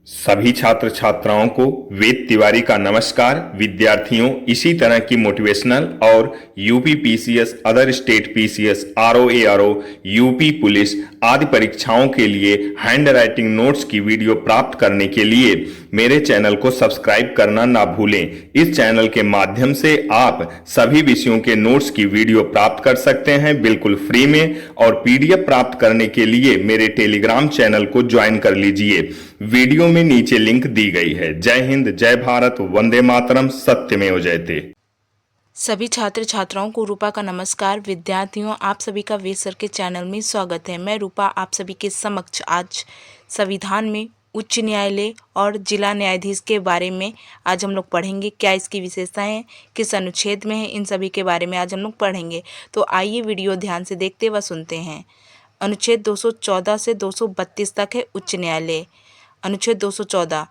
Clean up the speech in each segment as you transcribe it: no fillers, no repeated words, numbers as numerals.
सभी छात्र छात्राओं को वेद तिवारी का नमस्कार। विद्यार्थियों, इसी तरह की मोटिवेशनल और UP PCS, other state PCS, RO ARO, UP police आदि परीक्षाओं के लिए हैंड राइटिंग नोट्स की वीडियो प्राप्त करने के लिए मेरे चैनल को सब्सक्राइब करना ना भूलें। इस चैनल के माध्यम से आप सभी विषयों के नोट्स की वीडियो प्राप्त कर सकते हैं बिल्कुल फ्री में, और पीडीएफ प्राप्त करने के लिए मेरे टेलीग्राम चैनल को ज्वाइन कर लीजिए। वीडियो में नीचे लिंक दी गई है। जय हिंद, जय भारत, वंदे मातरम, सत्यमेव जयते। सभी छात्र छात्राओं को रूपा का नमस्कार। विद्यार्थियों, आप सभी का वेद सर के चैनल में स्वागत है। मैं रूपा आप सभी के समक्ष आज संविधान में उच्च न्यायालय और जिला न्यायाधीश के बारे में आज हम लोग पढ़ेंगे। क्या इसकी विशेषताएं हैं, किस अनुच्छेद में है, इन सभी के बारे में आज हम लोग पढ़ेंगे। तो आइए वीडियो ध्यान से देखते व सुनते हैं। अनुच्छेद 214 से 232 तक है उच्च न्यायालय। अनुच्छेद 214,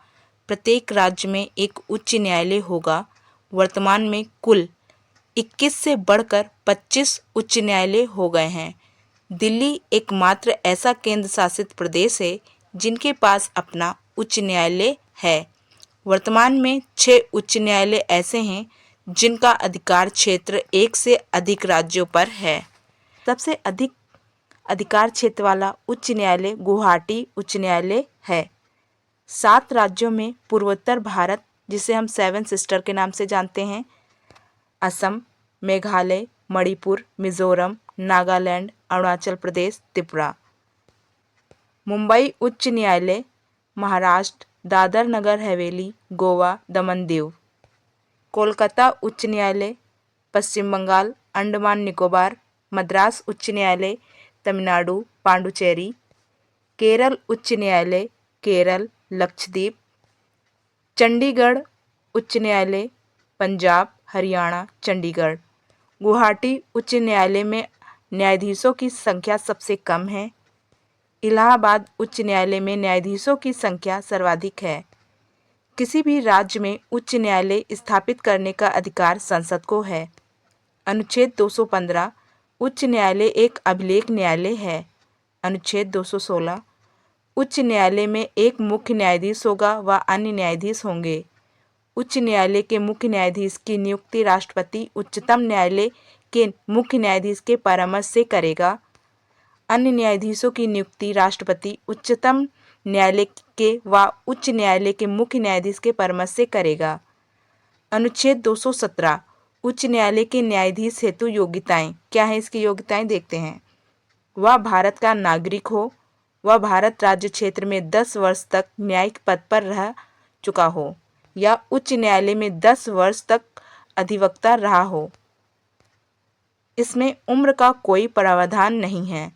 प्रत्येक राज्य में एक उच्च न्यायालय होगा। वर्तमान में कुल 21 से बढ़कर 25 उच्च न्यायालय हो गए हैं। दिल्ली एकमात्र ऐसा केंद्र शासित प्रदेश है जिनके पास अपना उच्च न्यायालय है। वर्तमान में 6 उच्च न्यायालय ऐसे हैं जिनका अधिकार क्षेत्र एक से अधिक राज्यों पर है। सबसे अधिक अधिकार क्षेत्र वाला उच्च न्यायालय गुवाहाटी उच्च न्यायालय है। 7 राज्यों में पूर्वोत्तर भारत, जिसे हम 7 सिस्टर के नाम से जानते हैं, असम, मेघालय, मणिपुर, मिजोरम, नागालैंड, अरुणाचल प्रदेश, त्रिपुरा। मुंबई उच्च न्यायालय महाराष्ट्र, दादर नगर हवेली, गोवा, दमन दीव। कोलकाता उच्च न्यायालय पश्चिम बंगाल, अंडमान निकोबार। मद्रास उच्च न्यायालय तमिलनाडु, पांडुचेरी। केरल उच्च न्यायालय केरल, लक्षद्वीप। चंडीगढ़ उच्च न्यायालय पंजाब, हरियाणा, चंडीगढ़। गुवाहाटी उच्च न्यायालय में न्यायाधीशों की संख्या सबसे कम है। इलाहाबाद उच्च न्यायालय में न्यायाधीशों की संख्या सर्वाधिक है। किसी भी राज्य में उच्च न्यायालय स्थापित करने का अधिकार संसद को है। अनुच्छेद 215, उच्च न्यायालय एक अभिलेख न्यायालय है। अनुच्छेद 216, उच्च न्यायालय में एक मुख्य न्यायाधीश होगा व अन्य न्यायाधीश होंगे। उच्च न्यायालय के मुख्य न्यायाधीश की नियुक्ति राष्ट्रपति उच्चतम न्यायालय के मुख्य न्यायाधीश के परामर्श से करेगा। अन्य न्यायाधीशों की नियुक्ति राष्ट्रपति उच्चतम न्यायालय के व उच्च न्यायालय के मुख्य न्यायाधीश के परामर्श से करेगा। अनुच्छेद 217, उच्च न्यायालय के न्यायाधीश हेतु योग्यताएं। क्या है इसकी योग्यताएं, देखते हैं। वह भारत का नागरिक हो, वह भारत राज्य क्षेत्र में 10 वर्ष तक न्यायिक पद पर रह चुका हो या उच्च न्यायालय में 10 वर्ष तक अधिवक्ता रहा हो। इसमें उम्र का कोई प्रावधान नहीं है।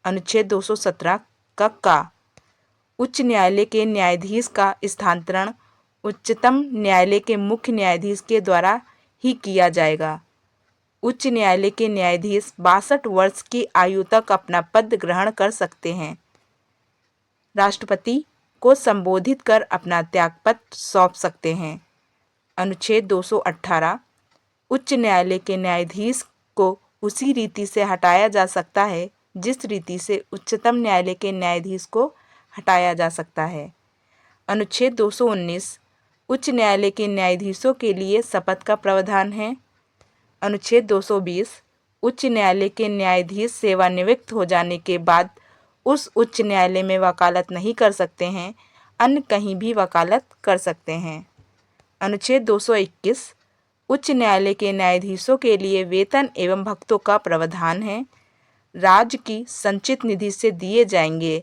अनुच्छेद 217 का उच्च न्यायालय के न्यायाधीश का स्थानांतरण उच्चतम न्यायालय के मुख्य न्यायाधीश के द्वारा ही किया जाएगा। उच्च न्यायालय के न्यायाधीश 62 वर्ष की आयु तक अपना पद ग्रहण कर सकते हैं। राष्ट्रपति को संबोधित कर अपना त्यागपत्र सौंप सकते हैं। अनुच्छेद 218, उच्च न्यायालय के न्यायाधीश को उसी रीति से हटाया जा सकता है जिस रीति से उच्चतम न्यायालय के न्यायाधीश को हटाया जा सकता है। अनुच्छेद 219, उच्च न्यायालय के न्यायाधीशों के लिए शपथ का प्रावधान है। अनुच्छेद 220, उच्च न्यायालय के न्यायाधीश सेवानिवृत्त हो जाने के बाद उस उच्च न्यायालय में वकालत नहीं कर सकते हैं, अन्य कहीं भी वकालत कर सकते हैं। अनुच्छेद 221, उच्च न्यायालय के न्यायाधीशों के लिए वेतन एवं भत्तों का प्रावधान है। राज्य की संचित निधि से दिए जाएंगे।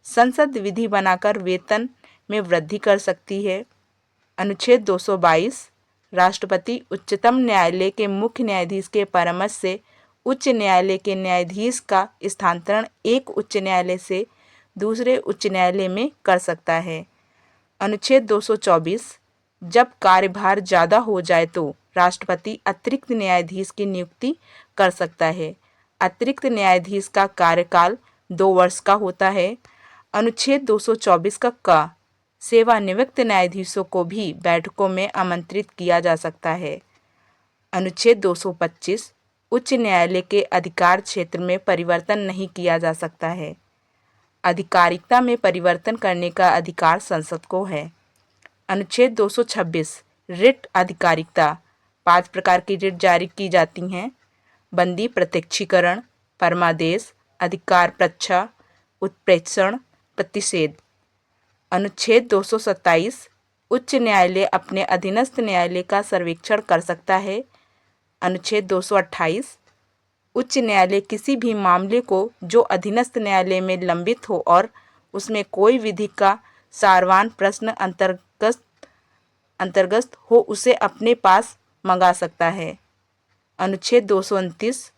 संसद विधि बनाकर वेतन में वृद्धि कर सकती है। अनुच्छेद 222, राष्ट्रपति उच्चतम न्यायालय के मुख्य न्यायाधीश के परामर्श से उच्च न्यायालय के न्यायाधीश का स्थानांतरण एक उच्च न्यायालय से दूसरे उच्च न्यायालय में कर सकता है। अनुच्छेद 224, जब कार्यभार ज़्यादा हो जाए तो राष्ट्रपति अतिरिक्त न्यायाधीश की नियुक्ति कर सकता है। अतिरिक्त न्यायाधीश का कार्यकाल 2 वर्ष का होता है। अनुच्छेद 224 का सेवानिवृत्त न्यायाधीशों को भी बैठकों में आमंत्रित किया जा सकता है। अनुच्छेद 225, उच्च न्यायालय के अधिकार क्षेत्र में परिवर्तन नहीं किया जा सकता है। आधिकारिकता में परिवर्तन करने का अधिकार संसद को है। अनुच्छेद 226 रिट आधिकारिकता। 5 प्रकार की रिट जारी की जाती हैं। बंदी प्रत्यक्षीकरण, परमादेश, अधिकार प्रच्छा, उत्प्रेषण, प्रतिषेध। अनुच्छेद 227 उच्च न्यायालय अपने अधीनस्थ न्यायालय का सर्वेक्षण कर सकता है। अनुच्छेद 228 उच्च न्यायालय किसी भी मामले को जो अधीनस्थ न्यायालय में लंबित हो और उसमें कोई विधि का सारवान प्रश्न अंतर्गत हो उसे अपने पास मंगा सकता है। अनुच्छेद 229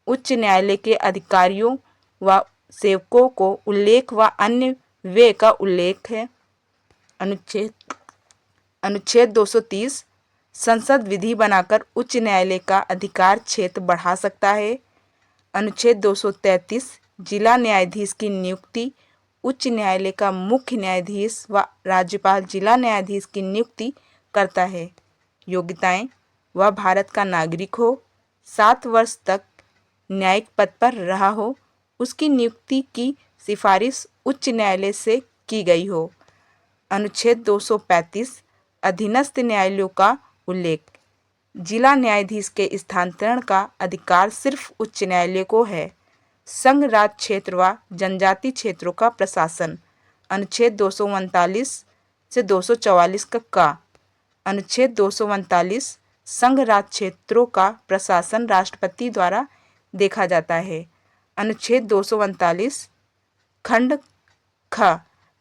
उच्च न्यायालय के अधिकारियों व सेवकों को उल्लेख व अन्य व्यय का उल्लेख है। अनुच्छेद 230 संसद विधि बनाकर उच्च न्यायालय का अधिकार क्षेत्र बढ़ा सकता है। अनुच्छेद 233 जिला न्यायाधीश की नियुक्ति उच्च न्यायालय का मुख्य न्यायाधीश व राज्यपाल जिला न्यायाधीश की नियुक्ति करता है। योग्यताएं: वह भारत का नागरिक हो, 7 वर्ष तक न्यायिक पद पर रहा हो, उसकी नियुक्ति की सिफारिश उच्च न्यायालय से की गई हो। अनुच्छेद 235 अधीनस्थ न्यायालयों का उल्लेख। जिला न्यायाधीश के स्थानांतरण का अधिकार सिर्फ उच्च न्यायालय को है। संघ राज्य क्षेत्र व जनजाति क्षेत्रों का प्रशासन। अनुच्छेद 239 से 244 का अनुच्छेद 239 संघ राज्य क्षेत्रों का प्रशासन राष्ट्रपति द्वारा देखा जाता है। अनुच्छेद 239 खंड ख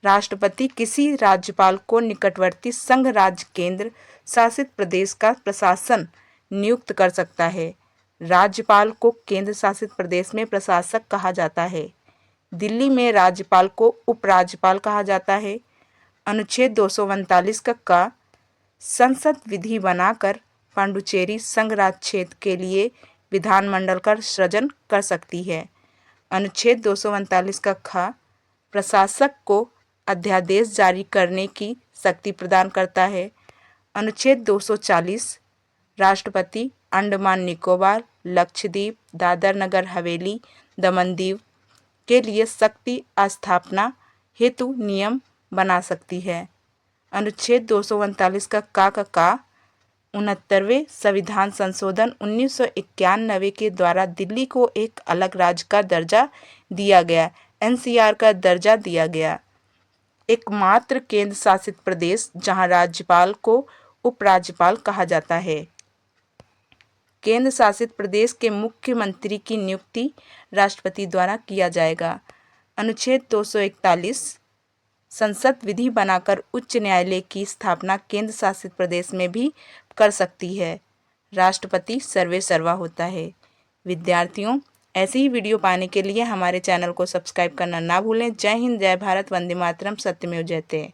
राष्ट्रपति किसी राज्यपाल को निकटवर्ती संघ राज्य केंद्र शासित प्रदेश का प्रशासन नियुक्त कर सकता है। राज्यपाल को केंद्र शासित प्रदेश में प्रशासक कहा जाता है। दिल्ली में राज्यपाल को उपराज्यपाल कहा जाता है। अनुच्छेद 239 का संसद विधि बनाकर पांडुचेरी संघ राज्य क्षेत्र के लिए विधानमंडल का सृजन कर सकती है। अनुच्छेद 239 का ख प्रशासक को अध्यादेश जारी करने की शक्ति प्रदान करता है। अनुच्छेद 240 राष्ट्रपति अंडमान निकोबार, लक्षद्वीप, दादर नगर हवेली, दमन दीव के लिए शक्ति स्थापना हेतु नियम बना सकती है। अनुच्छेद 239 का 69वें संविधान संशोधन 1991 के द्वारा दिल्ली को एक अलग राज्य का दर्जा दिया गया, एनसीआर का दर्जा दिया गया। एकमात्र केंद्र शासित प्रदेश जहां राज्यपाल को उपराज्यपाल कहा जाता है। केंद्र शासित प्रदेश के मुख्यमंत्री की नियुक्ति राष्ट्रपति द्वारा किया जाएगा। अनुच्छेद 241 संसद विधि बनाकर उच्च न्यायालय की स्थापना केंद्र शासित प्रदेश में भी कर सकती है। राष्ट्रपति सर्वे सर्वा होता है। विद्यार्थियों, ऐसी ही वीडियो पाने के लिए हमारे चैनल को सब्सक्राइब करना ना भूलें। जय हिंद, जय भारत, वंदे मातरम, सत्यमेव जयते।